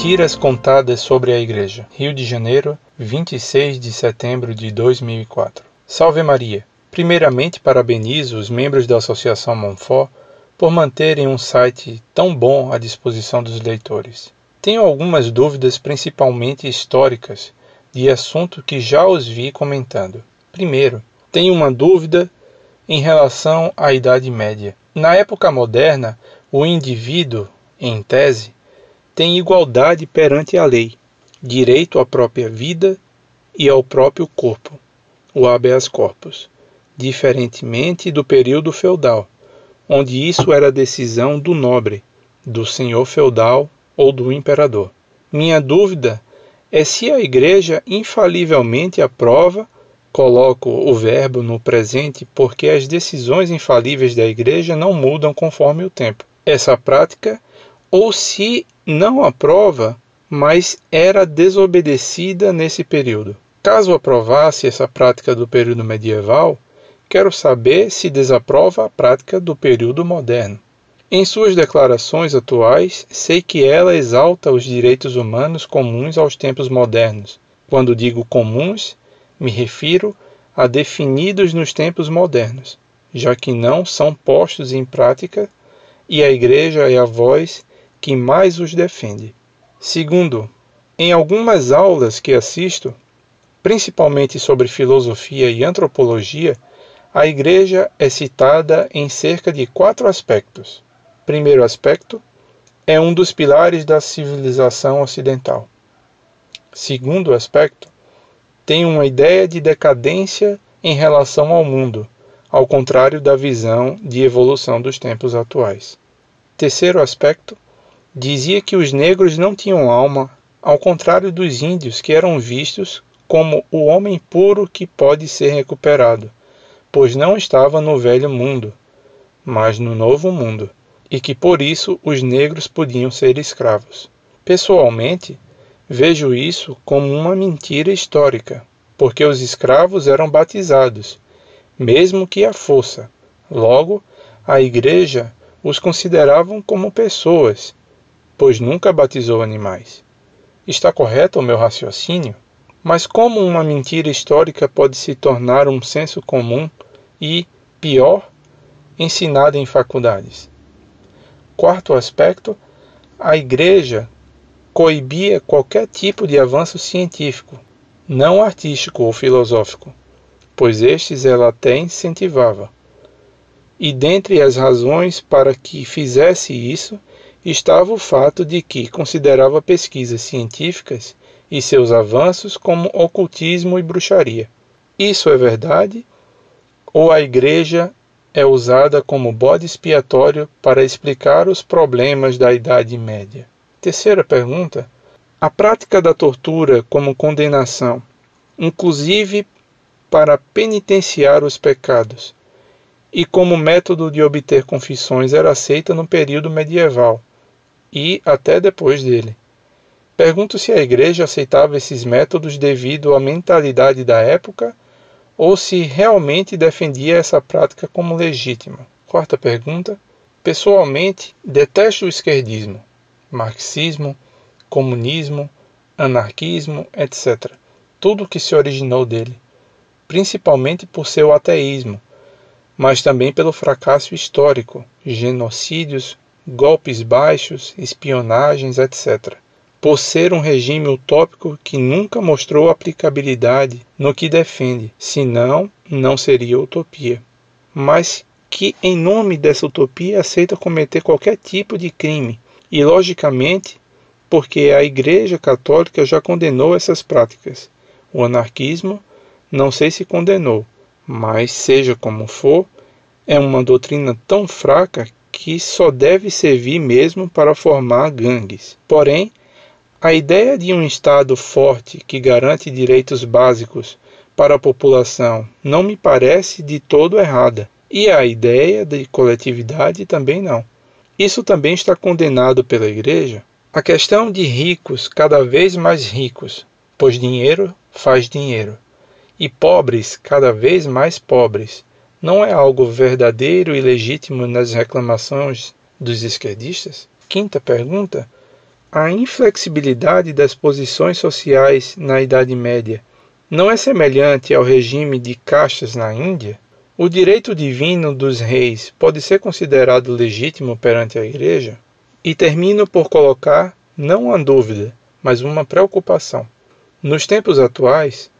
Mentiras contadas sobre a Igreja. Rio de Janeiro, 26 de setembro de 2004. Salve Maria! Primeiramente, parabenizo os membros da Associação Monfort por manterem um site tão bom à disposição dos leitores. Tenho algumas dúvidas, principalmente históricas, de assunto que já os vi comentando. Primeiro, tenho uma dúvida em relação à Idade Média. Na época moderna, o indivíduo, em tese, tem igualdade perante a lei, direito à própria vida e ao próprio corpo, o habeas corpus, diferentemente do período feudal, onde isso era decisão do nobre, do senhor feudal ou do imperador. Minha dúvida é se a Igreja infalivelmente aprova, coloco o verbo no presente porque as decisões infalíveis da Igreja não mudam conforme o tempo. Essa prática, ou se não aprova, mas era desobedecida nesse período. Caso aprovasse essa prática do período medieval, quero saber se desaprova a prática do período moderno. Em suas declarações atuais, sei que ela exalta os direitos humanos comuns aos tempos modernos. Quando digo comuns, me refiro a definidos nos tempos modernos, já que não são postos em prática e a Igreja é a voz que mais os defende. Segundo, em algumas aulas que assisto, principalmente sobre filosofia e antropologia, a Igreja é citada em cerca de 4 aspectos. Primeiro aspecto, é um dos pilares da civilização ocidental. Segundo aspecto, tem uma ideia de decadência em relação ao mundo, ao contrário da visão de evolução dos tempos atuais. Terceiro aspecto, dizia que os negros não tinham alma, ao contrário dos índios, que eram vistos como o homem puro que pode ser recuperado, pois não estava no velho mundo, mas no novo mundo, e que por isso os negros podiam ser escravos. Pessoalmente, vejo isso como uma mentira histórica, porque os escravos eram batizados, mesmo que à força. Logo, a Igreja os consideravam como pessoas, pois nunca batizou animais. Está correto o meu raciocínio? Mas como uma mentira histórica pode se tornar um senso comum e, pior, ensinada em faculdades? Quarto aspecto, a Igreja coibia qualquer tipo de avanço científico, não artístico ou filosófico, pois estes ela até incentivava. E dentre as razões para que fizesse isso, estava o fato de que considerava pesquisas científicas e seus avanços como ocultismo e bruxaria. Isso é verdade? Ou a Igreja é usada como bode expiatório para explicar os problemas da Idade Média? Terceira pergunta. A prática da tortura como condenação, inclusive para penitenciar os pecados, e como método de obter confissões era aceita no período medieval e até depois dele. Pergunto se a Igreja aceitava esses métodos devido à mentalidade da época ou se realmente defendia essa prática como legítima. Quarta pergunta. Pessoalmente, detesto o esquerdismo, marxismo, comunismo, anarquismo, etc. Tudo que se originou dele, principalmente por seu ateísmo, mas também pelo fracasso histórico, genocídios, golpes baixos, espionagens, etc. Por ser um regime utópico que nunca mostrou aplicabilidade no que defende, senão não seria utopia. Mas que, em nome dessa utopia, aceita cometer qualquer tipo de crime, e, logicamente, porque a Igreja Católica já condenou essas práticas. O anarquismo, não sei se condenou, mas, seja como for, é uma doutrina tão fraca que só deve servir mesmo para formar gangues. Porém, a ideia de um Estado forte que garante direitos básicos para a população não me parece de todo errada, e a ideia de coletividade também não. Isso também está condenado pela Igreja. A questão de ricos cada vez mais ricos, pois dinheiro faz dinheiro, e pobres cada vez mais pobres, não é algo verdadeiro e legítimo nas reclamações dos esquerdistas? Quinta pergunta. a inflexibilidade das posições sociais na Idade Média não é semelhante ao regime de castas na Índia? O direito divino dos reis pode ser considerado legítimo perante a Igreja? E termino por colocar não uma dúvida, mas uma preocupação. Nos tempos atuais,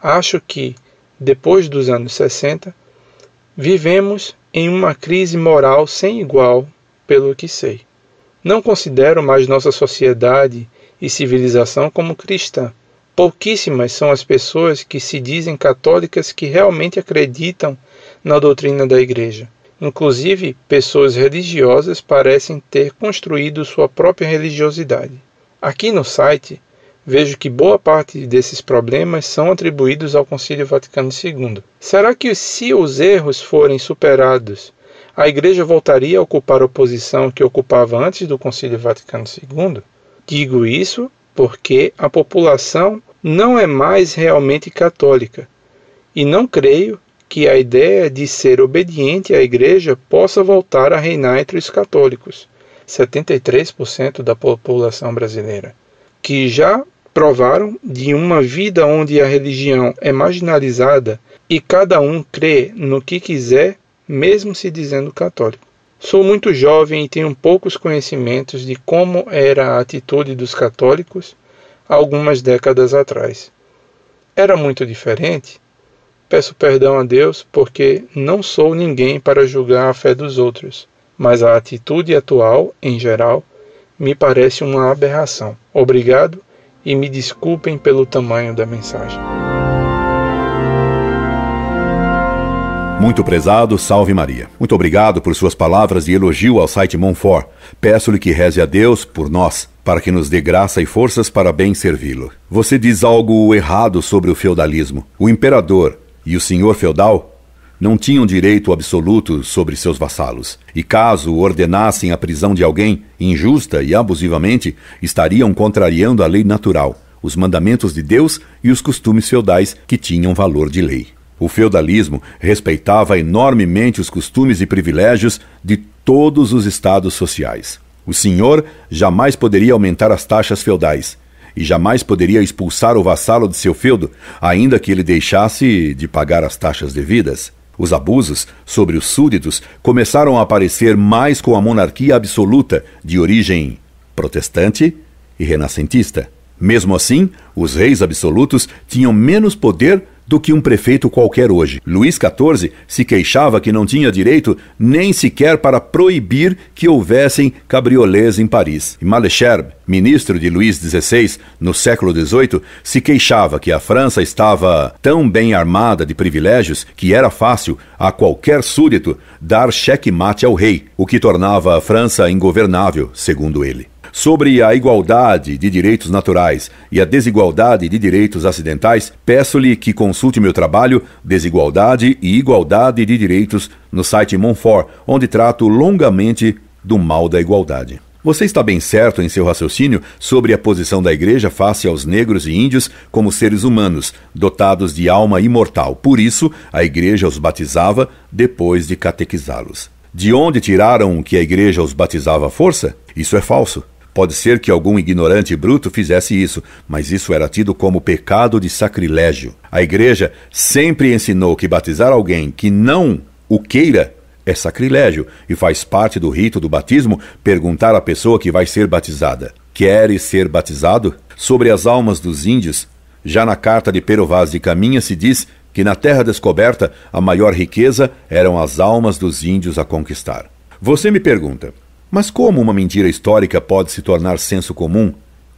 acho que, depois dos anos 60, vivemos em uma crise moral sem igual, pelo que sei. Não considero mais nossa sociedade e civilização como cristã. Pouquíssimas são as pessoas que se dizem católicas que realmente acreditam na doutrina da Igreja. Inclusive, pessoas religiosas parecem ter construído sua própria religiosidade. Aqui no site, vejo que boa parte desses problemas são atribuídos ao Concílio Vaticano II. Será que, se os erros forem superados, a Igreja voltaria a ocupar a posição que ocupava antes do Concílio Vaticano II? Digo isso porque a população não é mais realmente católica, e não creio que a ideia de ser obediente à Igreja possa voltar a reinar entre os católicos, 73% da população brasileira, que já provaram de uma vida onde a religião é marginalizada e cada um crê no que quiser, mesmo se dizendo católico. Sou muito jovem e tenho poucos conhecimentos de como era a atitude dos católicos algumas décadas atrás. Era muito diferente? Peço perdão a Deus porque não sou ninguém para julgar a fé dos outros, mas a atitude atual, em geral, me parece uma aberração. Obrigado e me desculpem pelo tamanho da mensagem. Muito prezado, salve Maria. Muito obrigado por suas palavras de elogio ao site Montfort. Peço-lhe que reze a Deus por nós, para que nos dê graça e forças para bem servi-lo. Você diz algo errado sobre o feudalismo. O imperador e o senhor feudal não tinham direito absoluto sobre seus vassalos, e caso ordenassem a prisão de alguém, injusta e abusivamente, estariam contrariando a lei natural, os mandamentos de Deus e os costumes feudais que tinham valor de lei. O feudalismo respeitava enormemente os costumes e privilégios de todos os estados sociais. O senhor jamais poderia aumentar as taxas feudais, e jamais poderia expulsar o vassalo de seu feudo, ainda que ele deixasse de pagar as taxas devidas. Os abusos sobre os súditos começaram a aparecer mais com a monarquia absoluta, de origem protestante e renascentista. Mesmo assim, os reis absolutos tinham menos poder do que um prefeito qualquer hoje. Luís XIV se queixava que não tinha direito nem sequer para proibir que houvessem cabriolés em Paris. E Malesherbes, ministro de Luís XVI no século XVIII, se queixava que a França estava tão bem armada de privilégios que era fácil a qualquer súdito dar cheque-mate ao rei, o que tornava a França ingovernável, segundo ele. Sobre a igualdade de direitos naturais e a desigualdade de direitos acidentais, peço-lhe que consulte meu trabalho Desigualdade e Igualdade de Direitos no site Montfort, onde trato longamente do mal da igualdade. Você está bem certo em seu raciocínio sobre a posição da Igreja face aos negros e índios como seres humanos, dotados de alma imortal. Por isso, a Igreja os batizava depois de catequizá-los. De onde tiraram que a Igreja os batizava à força? Isso é falso. Pode ser que algum ignorante bruto fizesse isso, mas isso era tido como pecado de sacrilégio. A Igreja sempre ensinou que batizar alguém que não o queira é sacrilégio e faz parte do rito do batismo perguntar à pessoa que vai ser batizada: queres ser batizado? Sobre as almas dos índios, já na carta de Pero Vaz de Caminha se diz que na terra descoberta a maior riqueza eram as almas dos índios a conquistar. Você me pergunta, mas como uma mentira histórica pode se tornar senso comum?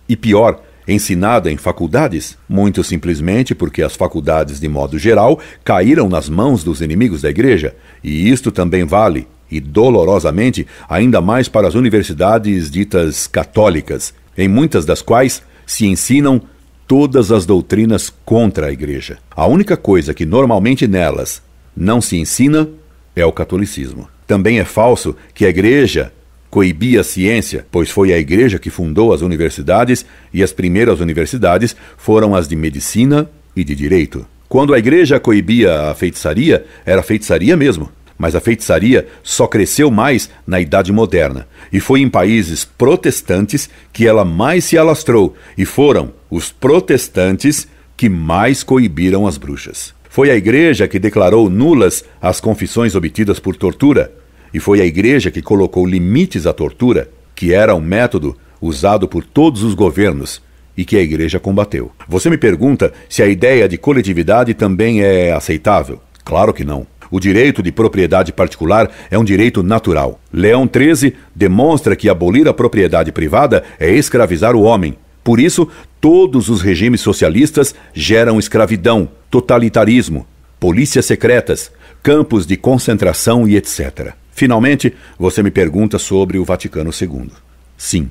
E pior, ensinada em faculdades? Muito simplesmente porque as faculdades, de modo geral, caíram nas mãos dos inimigos da Igreja. E isto também vale, e dolorosamente, ainda mais para as universidades ditas católicas, em muitas das quais se ensinam todas as doutrinas contra a Igreja. A única coisa que normalmente nelas não se ensina é o catolicismo. Também é falso que a Igreja coibia a ciência, pois foi a Igreja que fundou as universidades e as primeiras universidades foram as de medicina e de direito. Quando a Igreja coibia a feitiçaria, era feitiçaria mesmo. Mas a feitiçaria só cresceu mais na Idade Moderna, e foi em países protestantes que ela mais se alastrou, e foram os protestantes que mais coibiram as bruxas. Foi a Igreja que declarou nulas as confissões obtidas por tortura, e foi a Igreja que colocou limites à tortura, que era um método usado por todos os governos e que a Igreja combateu. Você me pergunta se a ideia de coletividade também é aceitável? Claro que não. O direito de propriedade particular é um direito natural. Leão XIII demonstra que abolir a propriedade privada é escravizar o homem. Por isso, todos os regimes socialistas geram escravidão, totalitarismo, polícias secretas, campos de concentração e etc. Finalmente, você me pergunta sobre o Vaticano II. Sim,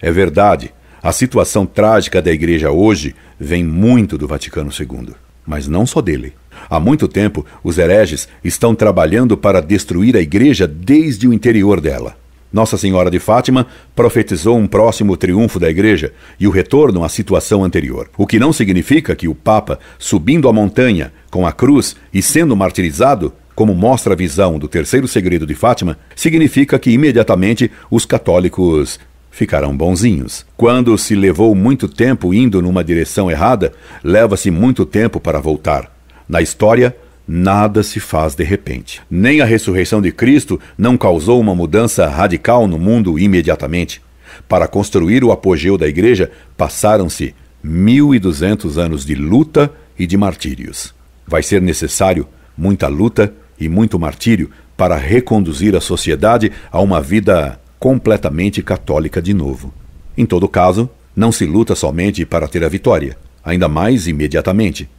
é verdade. A situação trágica da Igreja hoje vem muito do Vaticano II. Mas não só dele. Há muito tempo, os hereges estão trabalhando para destruir a Igreja desde o interior dela. Nossa Senhora de Fátima profetizou um próximo triunfo da Igreja e o retorno à situação anterior. O que não significa que o Papa, subindo a montanha com a cruz e sendo martirizado, como mostra a visão do terceiro segredo de Fátima, significa que imediatamente os católicos ficarão bonzinhos. Quando se levou muito tempo indo numa direção errada, leva-se muito tempo para voltar. Na história, nada se faz de repente. Nem a ressurreição de Cristo não causou uma mudança radical no mundo imediatamente. Para construir o apogeu da Igreja, passaram-se 1.200 anos de luta e de martírios. Vai ser necessário muita luta e muito martírio para reconduzir a sociedade a uma vida completamente católica de novo. Em todo caso, não se luta somente para ter a vitória, ainda mais imediatamente,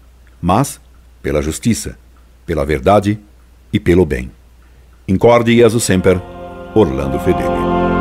mas pela justiça, pela verdade e pelo bem. Incorde Jesus Semper, Orlando Fedeli.